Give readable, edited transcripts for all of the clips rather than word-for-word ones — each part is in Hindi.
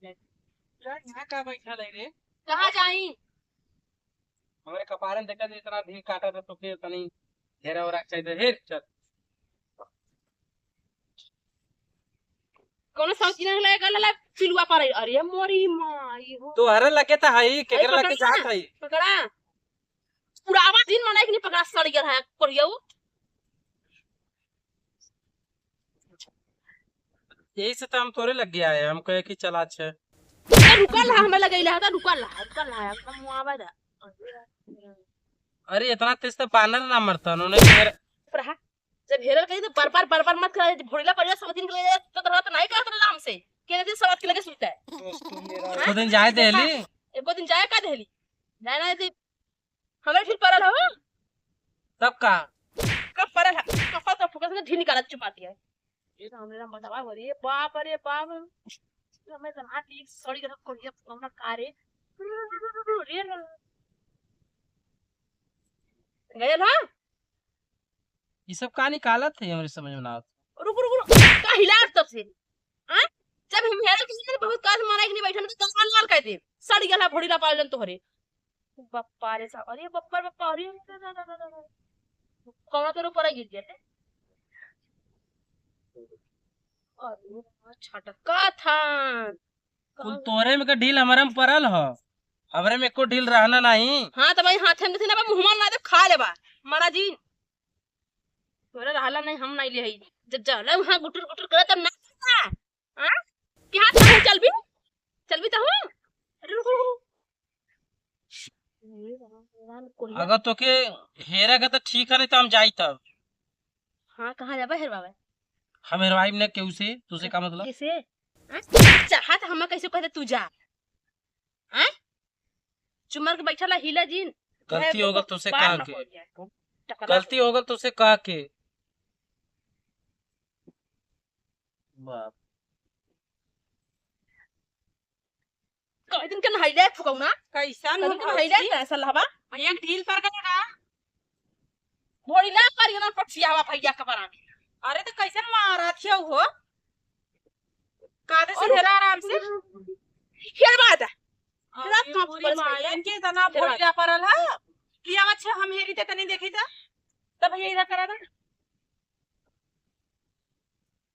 यार यहाँ का बैठा ले रे कहाँ जाई? हमारे कपारे में देखा इतना ढील काटा था तो फिर तनी घेरा और चाहिए हेर चल कौन सा किने लगे गला पिलुआ पर अरे मोरी माई हो। तो हरे लगे था हई अरे केकरा लगे पकड़ा जात हई पकड़ा पुरावा दिन मनाई कि नहीं पकड़ा सड़ गया है करियो। यही से तो हम तोरे लग गया है हम कहे कि चला अच्छा रुकल है हमें लगैला है रुकल है हम मुआवा दा। अरे इतना तेज तो बानर ना मरता उन्होंने मेरा प्रहा जब हेरल कही तो बार सब मत कर भोड़ीला परिया सब दिन के लिए तो नहीं करत नाम से के दिन सब के लगे सुनता है। तो दिन जाए देली एको दिन जाए का देली जाए ना यदि हमें फिर परल हो तब का कब परल है कफा तो फुकस ने ढी निकाला चुपाती है ये तो हमने बतावा हो रे बाप रे बाप हमें तो हाथ एक सड़ी कर कोरिया कौन कारे रे गए ना ये सब का निकाला थे हमारे समझ में ना आता रुक का हिला तब से हां जब हम हेरल किसी ने बहुत काज मारा कि नहीं बैठन तो कान लाल कह दे सड़ गया भोड़ीला पालन तो हरे बप्पा रे सा अरे बप्पा अरे कौन तो ऊपर गिर गया थे अरे छटका था कुल तोरे में का ढील हमारे में परल हो हमरे में को ढील रहना नहीं। हां तो भाई हाथ में ना मुंह ना दे खा लेबा मारा जी तोरे रहला नहीं हम नहीं ले हई जब जाला वहां गुटुर गुटुर करे तब ना हां क्या चल भी तो हूं अरे रुक अगर तो के हेरा का तो ठीक है नहीं तो हम जाई तब। हां कहां जाबा हेर बाबा हम हेरवाई ने केहू से तुसे का मतलब कैसे चाहत हम कैसे कहते तू जा हैं चुमर के बैठा ला हिला जीन गलती होगा तुसे कहा के गलती होगा तुसे कहा के बाप कई दिन के नहाइले फुकौना कैसन कई दिन के नहाइले कैसा लहबा भैया के ढील पर करेगा भोड़ी ना करियो ना पछियावा भैया के बरा अरे तो कैसन मारा थिया हो कादे से हेरा आराम से हेर बात रात का पूरी मायन के तना भोलिया परल है किया अच्छा हम हेरी ते तनी देखी था तब भैया इधर करा था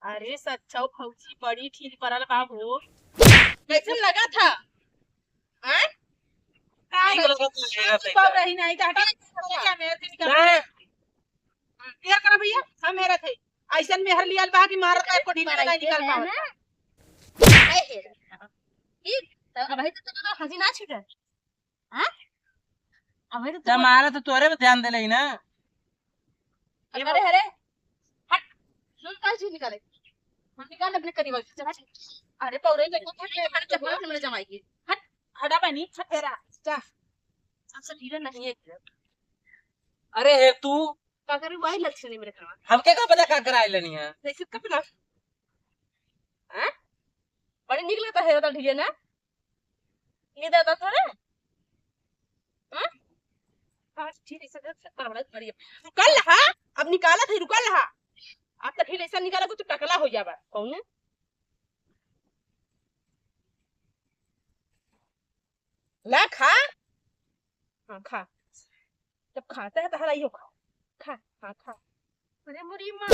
अरे सच्चा फौजी बड़ी ठीक परल का हो कैसे लगा था हैं बाप रही नहीं था क्या मेरे से निकल क्या करा भैया हम हेरा थे ऐसन मेहर लिया बा कि मारत है को ढील नहीं निकल पाओ ई अब है तो हंसी ना छूटे हां अब है तो हमारा तो तोरे पे ध्यान देले ना अरे अरे हट सुन का चीज निकाले हम निकाल अपने करीब चला अरे पौरे के हट चपला से मेरे जमाई की हट हटा बनी हेरा जा सबसे ढीला नहीं है अरे हे तू का करी वही लक्ष्य नहीं मेरे घर हमके का पता का कराई लेनी है जैसे कब ना हैं बड़ी निकले तो है तो ढीले ना ये दादा तोरे हैं हां ठीक है सब परवड़ा बढ़िया रुकल हा अब निकाला थे रुकल हा अब तो ढीले ऐसा निकाला को तो टकला हो जाबा कौन ला खा हां खा जब खाता है तो हला यो खा हां खा अरे मुरी मां